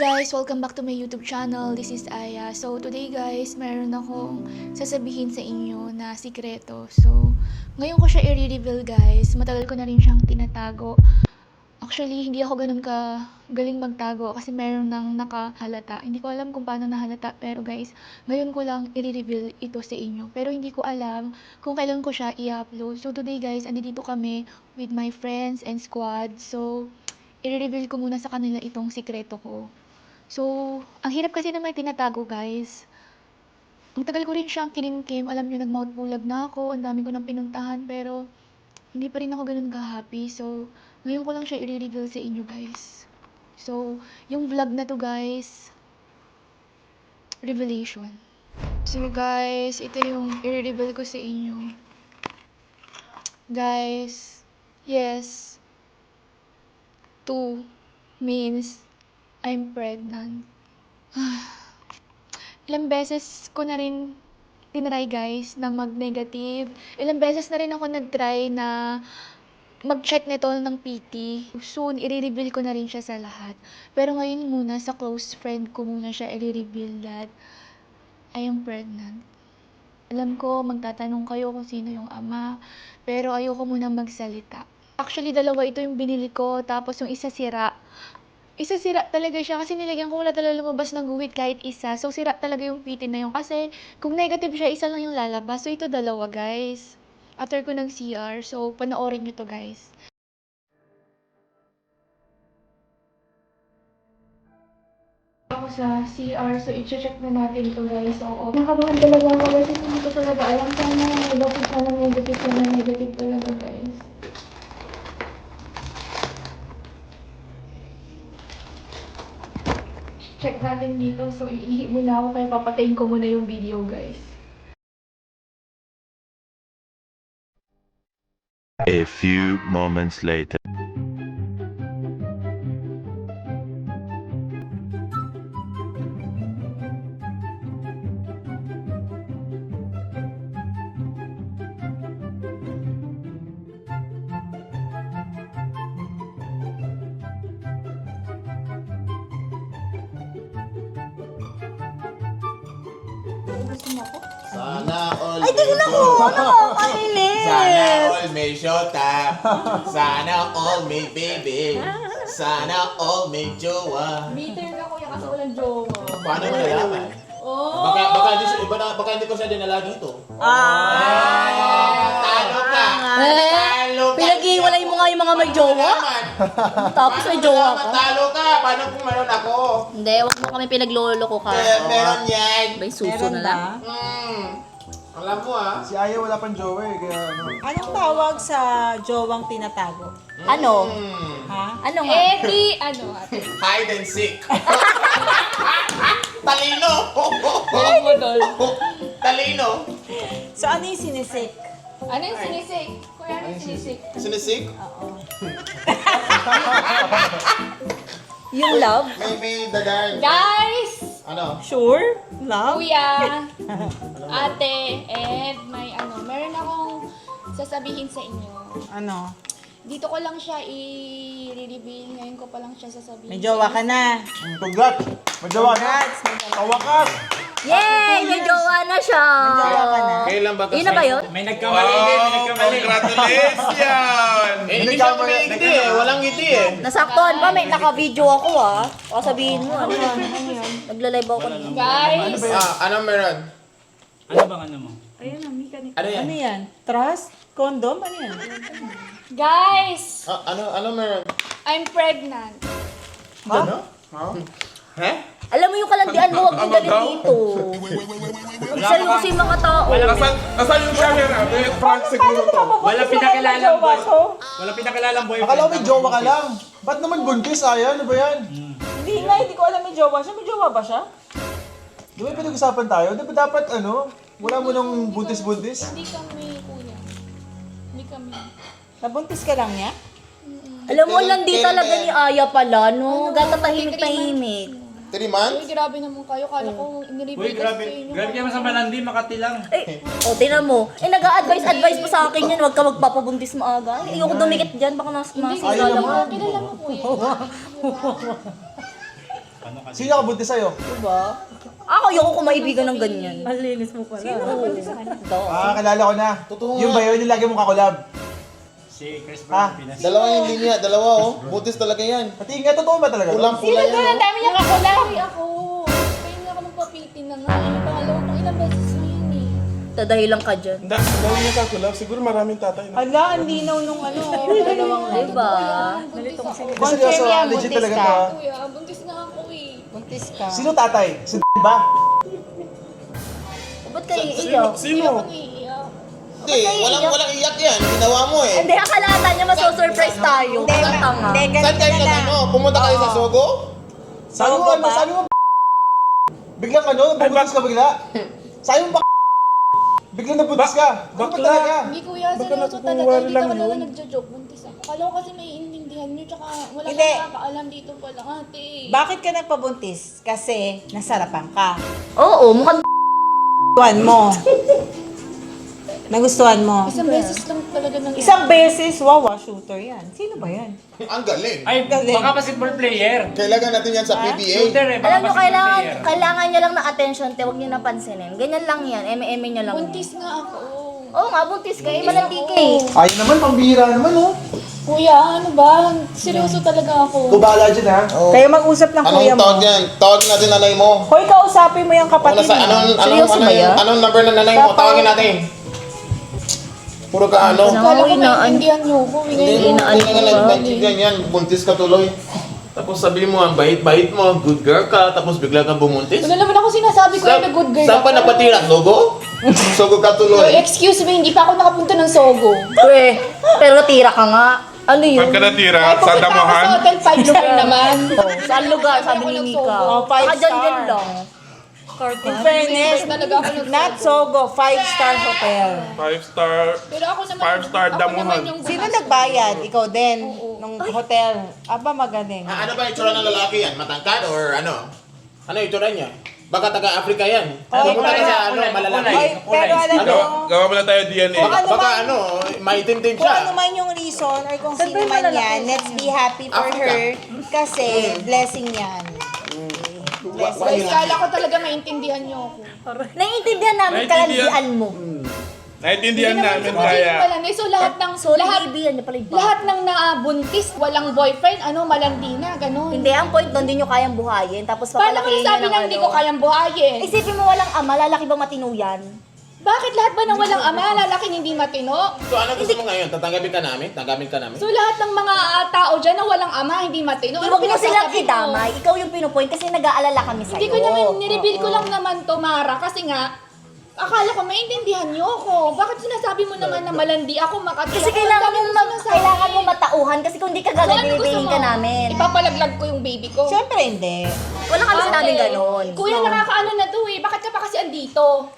guys! Welcome back to my YouTube channel. This is Aya. So, today guys, meron akong sasabihin sa inyo na sikreto. So, ngayon ko siya i-reveal guys. Matagal ko na rin siyang tinatago. Actually, hindi ako ganun ka galing magtago kasi meron nang nakahalata. Hindi ko alam kung paano nahalata. Pero guys, ngayon ko lang i-reveal ito sa inyo. Pero hindi ko alam kung kailan ko siya i-upload. So, today guys, andito kami with my friends and squad. So, i-reveal ko muna sa kanila itong sikreto ko. So, ang hirap kasi naman tinatago guys. Ang tagal ko rin siyang kinimkim. Alam nyo, nag-mouth bulag na ako. Ang dami ko nang pinuntahan. Pero, hindi pa rin ako ganun ka-happy. So, ngayon ko lang siya i-reveal sa inyo guys. So, yung vlog na to guys, revelation. So guys, ito yung i-reveal ko sa inyo. Guys, yes, 2 means I'm pregnant. Ilang beses ko na rin tinry guys na mag-negative. Ilang beses na rin ako nag-try na mag-check nito ng PT. Soon, i-reveal ko na rin siya sa lahat. Pero ngayon muna, sa close friend ko muna siya i-reveal that I am pregnant. Alam ko, magtatanong kayo kung sino yung ama, pero ayoko muna magsalita. Actually, dalawa ito yung binili ko, tapos yung isa sira. Isa sira talaga siya kasi nilagyan ko wala talaga lumabas ng guhit kahit isa. So, sira talaga yung PT na yun kasi kung negative siya, isa lang yung lalabas. So, ito dalawa guys. After ko ng CR, so panoorin nyo to guys. Ako sa CR, so i-check na natin ito guys. So, nakabahan talaga ako kasi hindi ko talaga alam sana negative sana negative talaga guys. Check natin dito. So, iihi muna ako kaya papatayin ko muna yung video guys. A few moments later. Gusto mo ako? Sana all Ay, tingnan mo! Nakakainis! Sana all may shota. Sana all may baby. Sana all may jowa. Bitter ka kuya kasi walang jowa. Paano mo nalaman? Oh! Baka hindi ko siya dinala dito. Ah! Talo ka! Talo ka! Pinag-iwalay mo nga yung mga may jowa. Tapos may jowa ka. Talo ka! Paano kung meron ako? Hindi, wag mo kami pinagloloko ka. Meron yan. May suso na lang. Alam mo Si Aya wala pang jowa eh, kaya ano. Anong tawag sa jowang tinatago? Ano? Ha? Ano nga? Di, ano ate? Hide and seek. Talino! Talino! So ano yung sinisik? Ano yung sinisik? Kuya, ano yung sinisik? Sinisik? Yung love? May dadan. Guys! Ano? Sure? Love? Kuya, ate, and may meron akong sasabihin sa inyo. Ano? Dito ko lang siya i-reveal. Ngayon ko pa lang siya sasabihin. May jowa ka na. Congrats! Majawa na! Kawakas! Yay! May jowa na siya! May jowa ka na. Kailan ba Yun na ba yun? May nagkamali din, may nagkamali. Congratulations! Hindi siya kumingiti eh. Walang ngiti eh. Nasaktuhan pa, may naka-video ako ah. O sabihin mo, ano yan? Nagla-live ako na. Guys! Anong meron? Ano bang ano mo? Ano yan? Ano yan? Trust? Condom? Ano yan? Guys! Ano meron? I'm pregnant. Ano? Ha? Alam mo yung kalandian mo, huwag mong galit dito. Seryosin mga tao. Nasaan yung camera? May prank siguro to. Wala pinakalalang boy. Wala pinakalalang boyfriend. Akala ko may jowa ka lang. Ba't naman buntis, Aya? Ano ba yan? Hindi nga, hindi ko alam may jowa siya. May jowa ba siya? Di ba pinag-usapan tayo? Di ba dapat wala mo nang buntis-buntis? Hindi kami, kuya. Hindi kami. Nabuntis ka lang niya? Alam mo, landi talaga ni Aya pala, no? Gata tahimik-tahimik. 3 months? Uy, grabe naman kayo. Kala ko, Uy, iniribig grabe. sa inyo. Grabe ka sa malandi, Makati lang. O, tinan mo. Nag-a-advise pa sa akin yun. Huwag ka magpapabuntis maaga. Ayoko dumikit dyan. Baka Hindi, masilala mo. kilala mo kuya. Ano kasi? Sino nakabuntis sa'yo? Diba? Ako, ayoko ko maibigan ng ganyan. Malinis mo pala. Kilala ko na. Yung ba yun, yung lagi mong kakulab? Si Chris Ha? Pinas. Dalawa yung linya, dalawa oh. Buntis talaga yan. Pati nga, totoo ba talaga? Pulang-pula yan oh. Dami niya kakulang. Ako. Kaya nga ako magpapitin na nga. Yung pangalawa kong ilang beses na yun eh. Tadahilan ka dyan. Dahil niya kakulab, siguro maraming tatay na. Ala, ang linaw nung ano. Dalawang Diba? Buntis ako. Hindi, seryoso, yan, legit buntis talaga ka. to ha. Kuya, buntis nga ako eh. buntis ka. Sino tatay? Si ba? Ba't kayo iiyak? Sino? Ako naiiyak. Hindi, walang iyak yan. Ginawa mo eh. Hindi, akalata niya masosurprise tayo. Ang tanga. Saan kayo ano? Pumunta kayo sa Sogo? Sabi mo, ano? Sabi mo, biglang ano? Nabuntis ka bigla? Sabi mo, biglang nabuntis ka? Ano ba talaga? Hindi kuya, seryoso talaga. Hindi ka talaga nagjo-joke. Buntis ako. Kala ko kasi may iintindihan nyo. Tsaka wala Hindi. kang nakakaalam dito pa lang ate. Bakit ka nagpabuntis? Kasi nasarapan ka. Oo, mukhang Nagustuhan mo. Nagustuhan mo. Isang beses lang talaga nang Isang beses, wow, shooter yan. Sino ba yan? Ang galing. Ay, Galing. baka basketball player. Kailangan natin yan sa PBA. Shooter eh, baka alam nyo, basketball player. kailangan niya lang ng attention, te, huwag niyo napansinin. Ganyan lang yan, eme-eme niya lang. buntis nga ako. Oo nga, buntis ka, malandi ka eh. Ayun naman, pambihira naman oh. Kuya, ano ba? Seryoso talaga ako. Kubala dyan ha. Kayo mag-usap ng kuya Anong mo. tawag yan? Tawag natin nanay mo. Hoy, kausapin mo yung kapatid mo. Seryoso ba yan? Anong number ng nanay mo? Tawagin natin. Puro ka ano? Kala ko inaan. naiintindihan nyo ko. Hindi mo nagtindihan yan. Buntis ka tuloy. Tapos sabi mo, ang bait-bait mo, good girl ka, tapos bigla kang bumuntis. Wala naman ako sinasabi ko na good girl Saan pa napatira? Sogo? Sogo ka So, tuloy. excuse me, hindi pa ako nakapunta ng Sogo. Pre, pero natira ka nga. Ano yun? Saan ka natira? Ay, Sa pumunta ako sa damuhan? hotel 5 star naman. Saan lugar, sabi ni Mika. Oh, 5 Baka dyan star. din lang. In fairness, Talaga ako ng not Sogo, 5-star hotel. 5-star. Pero ako naman, 5-star ako damuhan. naman yung Sino nagbayad? Ikaw din, nung hotel. Aba, magaling. Ano ba yung itsura ng lalaki yan? Matangkad or ano? Ano yung itsura niya? Baka taga-Africa yan. Pumunta ka sa ano, malalaki. Oy, pero alam Ano? mo, Gawa mo na tayo DNA. Baka ano, maitim din kung ano siya. man yung reason or kung sino man yan, let's be happy for Africa. her kasi blessing yan. Guys, kala ko talaga maintindihan nyo ako. Naiintindihan namin kalandian mo. Naintindihan namin Hindi kaya. pala, so lahat ng, So, lahat, naibigan niya pala iba. lahat ng nabuntis, walang boyfriend, ano, malandi na, ganun. Hindi, ang point doon, hindi nyo kayang buhayin. Tapos Paano ko papalakihin nasabi nyo na ng hindi ano. ko kayang buhayin? Isipin mo walang ama, lalaki bang matino yan? Bakit lahat ba ng walang ama, lalaking hindi matino? So ano gusto mo ngayon? Tatanggapin ka namin? Tanggapin ka namin? So lahat ng mga tao dyan na walang ama, hindi matino. Huwag mo silang pinagsasabi mo? idamay. Ikaw yung pinupoint kasi nag-aalala kami sa'yo. Hindi ko naman, nireveal ko lang naman to, Mara, kasi nga, akala ko maintindihan niyo ako. Bakit sinasabi mo naman na malandi ako, makatila? Kasi kailangan mo matauhan kasi kung hindi ka So, ano gagawin ka namin. Ipapalaglag ko yung baby ko. Siyempre hindi. Wala kami sinabing ganon. Kuya, nakakaano na to eh. Bakit ka pa kasi andito?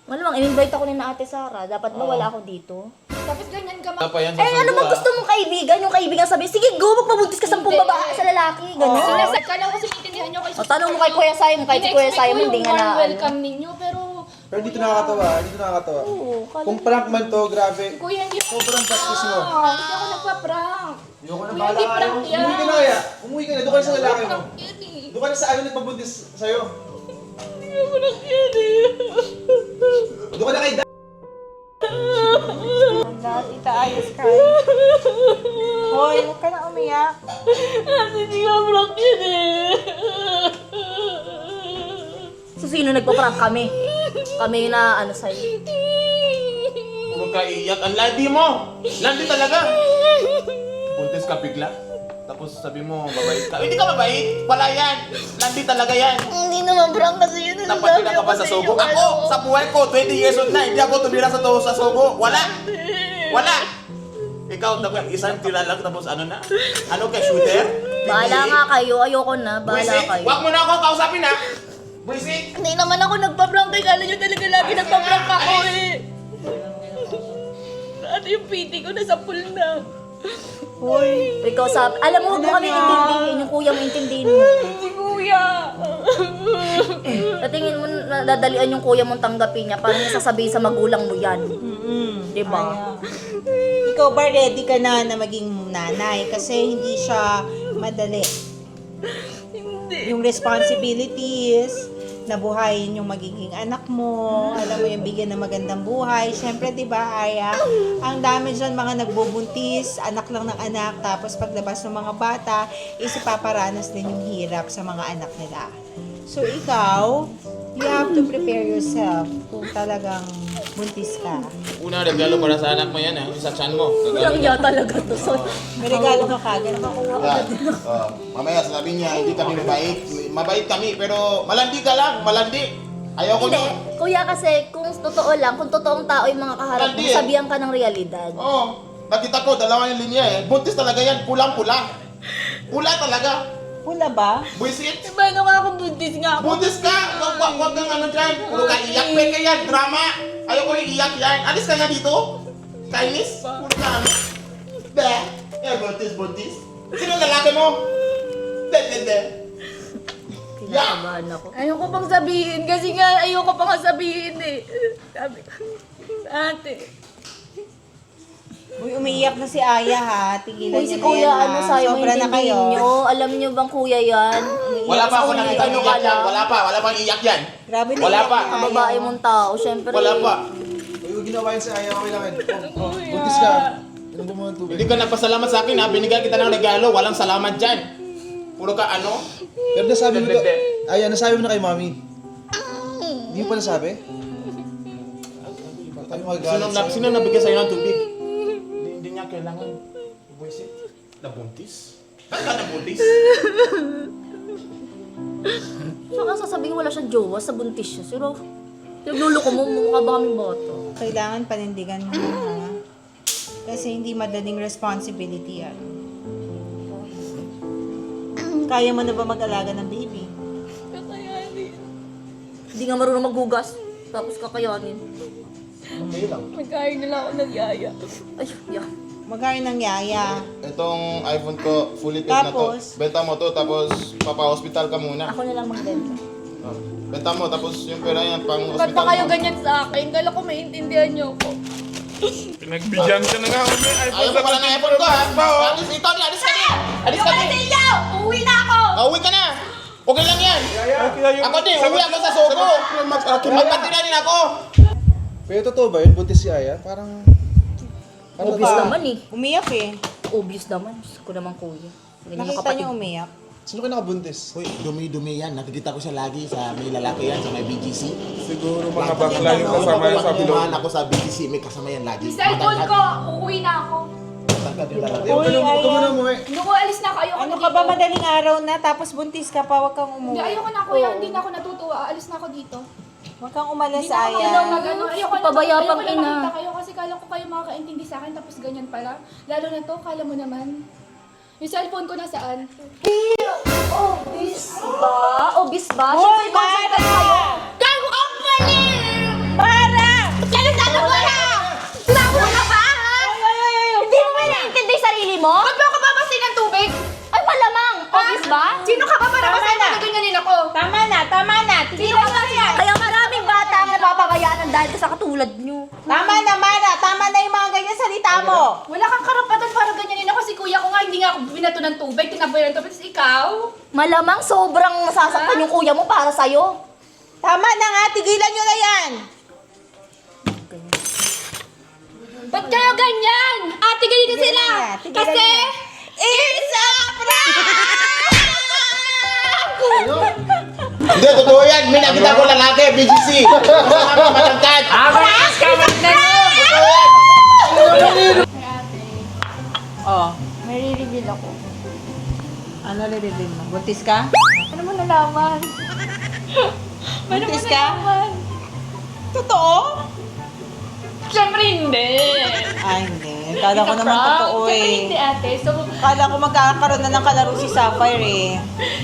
Malamang, in-invite ako ni na Ate Sara. Dapat ba wala ako dito? Tapos ganyan ka Wala pa yan sa Eh, ano Sogo, bang gusto mong kaibigan? Yung kaibigan sabi, sige, go, magpabuntis ka sa Hindi. babae sa lalaki. Ganon. Sinasad ka lang kasi maintindihan niyo kay O, tanong mo kay Kuya Simon, kahit si Kuya Simon, hindi nga na, ano. welcome ninyo, pero... Pero dito nakakatawa, dito nakakatawa. Oo, Kung prank man to, grabe. Kuya, hindi ako Sobrang practice mo. Hindi ako nagpa-prank. Ayoko na Kuya, bahala hindi ka. prank yan. Umuwi ka na kaya. Umuwi ka na. Doon ka na sa lalaki mo. Prank yan eh. Doon ka na sa ano nagpabuntis sa'yo. Prank yan eh. Doon ka na kay Tita Ayos ka. Hoy, huwag ka na umiyak. Hindi ka prank yan eh. So, sino nagpa-prank kami? Kami yung na, ano, sa'yo. Huwag ka iiyak. Ang landi mo! Landi talaga! Buntis ka bigla. Tapos sabi mo, mabait ka. Hindi ka mabait! Wala yan! Landi talaga yan! Hindi naman prank kasi yun. Napatira ka pa sa Sogo? Ako! Sa buhay ko, 20 years old na, hindi ako tumira sa Sogo. Wala! Wala! Ikaw, dapat isang tira lang tapos ano na? Ano ka, shooter? Bahala nga kayo, ayoko na, bahala Buisit! kayo. Huwag mo na ako kausapin ha! Buisit! Hindi naman ako nagpa-prank kay kala nyo talaga lagi nagpa-prank ako eh. Ate, yung piti ko nasa pool na. Hoy, ikaw sabi, alam mo, huwag mo kami intindihin, yung kuya mo intindihin mo. Si kuya. Sa tingin mo, nadadalian yung kuya mong tanggapin niya, parang niya sasabihin sa magulang mo yan. Diba? Ikaw ba ready ka na maging nanay? Kasi hindi siya madali. Yung responsibilities, nabuhayin yung magiging anak mo, alam mo yung bigyan ng magandang buhay. Siyempre, di ba, Aya, ang dami dyan mga nagbubuntis, anak lang ng anak, tapos paglabas ng mga bata, isipaparanas din yung hirap sa mga anak nila. So, ikaw, you have to prepare yourself kung talagang buntis ka. Unang regalo para sa anak mo yan, yung sa tiyan mo. Walang iya talaga to. So, May regalo ka kagad. Mamaya sasabihin niya, hindi kami mabait. Mabait kami, pero malandi ka lang, malandi. Ayoko hindi. nun. Kuya kasi, kung totoo lang, kung totoong tao yung mga kaharap mo, Hindi eh. sabihan ka ng realidad. Oo, nakita ko, dalawa yung linya eh. Buntis talaga yan, pulang-pula. Pula talaga. Pula ba? Buisit. Paano nga akong buntis nga? Buntis ka! Huwag kang ano dyan. Puro ka iyak. Peke yan, drama. Ayoko yung iyak yan. Alis ka nga dito. Kainis. Puro ka ano. Be. Buntis. Sino lalaki mo? De. Kinakabahan ako. Ayoko pang sabihin kasi nga ayoko pang sabihin eh. Sabi ko, ate. Uy, umiiyak na si Aya ha. Tigilan Uy, niyo si na kuya, yan, ha? ano, sayo mo Sobra na kayo. intindihin nyo. Alam nyo bang kuya yan? Wala pa ako Uy, nakita ano iyak ka yan. lang? Wala pang iyak yan. Grabe na Wala iyak pa. ni Ang Aya. babae mong tao, syempre. Wala pa. Uy, huwag ginawa yun sa Aya, okay lang yan. Buntis ka. Inom mo ng tubig. Hindi ka nagpasalamat sa akin ha. Binigyan kita ng regalo. Walang salamat dyan. Puro ka ano. Pero nasabi mo to, Hindi. Aya, nasabi mo na kay mami. Hindi mo pa nasabi? Tayo magagalit sa'yo. Sino nabigyan sa'yo ng tubig? Hindi niya kailangan. Buisit. Nabuntis? Bakit ka nabuntis? Saka sasabihin wala siyang jowa, sa buntis siya. Pero, nagluloko mo, mukha ba kaming boto? Kailangan panindigan mo ha. Kasi hindi madaling responsibility yan. Kaya mo na ba mag-alaga ng baby? Kakayanin. Hindi nga marunong maghugas. Tapos kakayanin. Magkain nila ako ng yaya. Ay, yeah. Magkano ng yaya? Itong iPhone ko, fully paid na to. Tapos? Benta mo to, tapos papa-hospital ka muna. Ako na lang magbenta. Benta mo, tapos yung pera yan, Ba't pang-hospital ba kayo mo. ganyan sa akin? Kala ko maintindihan niyo ako. Pinagbigyan ka na nga kami. Ayaw mo pala ng iPhone ko ha? Alis ikaw ni, alis ka ni! Alis ka ni! Uwi na ako! Uwi ka na! Okay lang yan! Ako din, uwi ako sa Sogo! Magpatiranin ako! Pero totoo ba yun? Buntis si Aya? Parang... Obvious naman eh. Umiyak eh. Obvious naman. Diyos ko naman kuya. Ganyan yung Nakita kapatid. niyo umiyak. Sino ka nakabuntis? Uy, dumi-dumi yan. Nakikita ko siya lagi sa may lalaki yan, sa may BGC. Siguro mga bakla yung kasama yan sa bilog. Kumahan ako sa BGC, may kasama yan lagi. Cellphone ko! Uuwi na ako. Matangkad yung lalaki. Huwag ka muna umuwi. Hindi ko alis na ako. Ayoko Ano na ka ba, dito. madaling araw na, tapos buntis ka pa, wag kang Hindi, umuwi. ayoko na kuya. Hindi na ako natutuwa. Alis na ako dito. Wag kang umalas, Hindi na ako Aya. mag-ano. Ayoko na. Pabayapang ayoko na ina. makita kayo kasi kala ko kayo makakaintindi sa akin tapos ganyan pala. Lalo na to, kala mo naman. Yung cellphone ko nasaan? Obvious ba? Obvious ba? Hoy, Siyempre, consent Mara! kayo. Gago ka pala! Para! Kaya sana ko na! Sinawa ka ba, ha? Hindi mo ba naiintindi yung sarili mo? Ba't ba ako babasin ng tubig? Ay, malamang. Obvious ba? Sino ka ba para Tama kasi na. magaganyanin ako? Tama na, tama na. Tigilan mo na yan. Kaya maraming bata ang napapagayaan dahil sa katulad nyo. Tama na, Mara. Tama na yung mga ganyan salita mo. Wala kang karapatan para ganyanin ako. Si kuya ko nga, hindi nga ako binato ng tubig. Tinaboy ng tubig. Tapos ikaw? Malamang sobrang nasasaktan yung kuya mo para sa'yo. Tama na nga, tigilan nyo na yan. Ba't kayo ganyan? Ate, ganito sila! Tigilan Kasi... niya. It's a prank! Hindi, totoo yan. May nakita ko lalaki, BGC. Kasama, matangkad. Oh, May reveal ako. ano re-reveal mo? Buntis ka? Ano mo nalaman? Buntis ka? Totoo? Siyempre hindi. Ay, hindi. Kala ko naman totoo Siyempre hindi eh. ate. So, Kala ko magkakaroon na ng kalaro si Sapphire eh.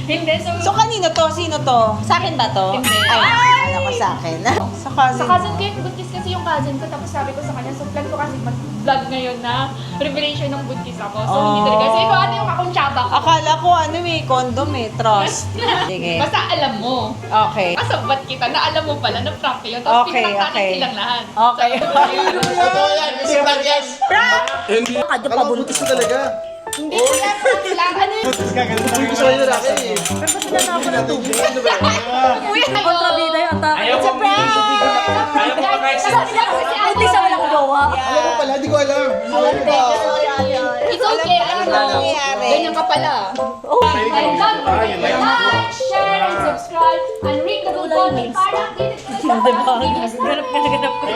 hindi. So, kanino to? Sino to? Sa akin ba to? Hindi. Ay, kala ko sa akin. Sa cousin. Sa cousin ko yun, buntis kasi yung cousin ko. Tapos sabi ko sa kanya, so plan ko kasi mag-vlog ngayon na revelation ng buntis ako. So hindi talaga. So ikaw ano yung kakuntsaba ko? Akala ko ano eh, condom eh, trust. Sige. Basta alam mo. Okay. Kasabat kita na alam mo pala na prank yun. Tapos Okay, pinakatanin okay. silang lahat. Okay. Totoo yan. May prank yan. Kadyo pa buntis. Buntis ka talaga. Hindi ko yan prank lang. Ano yun? Buntis ka, ganun. Buntis ka yung lalaki eh. na ako ng tubig. Uy, Kontrabida yung atake. Ayaw ko ayaw ko maka-exit. Hindi sa walang jowa. Alam mo pala, di ko alam. Alam mo ba? It's okay, Ano na nangyayari? ganyan ka pala. And don't forget to like, share, and subscribe, and ring the bell button para updated kayo sa Diba? Ganap ka na ganap ko.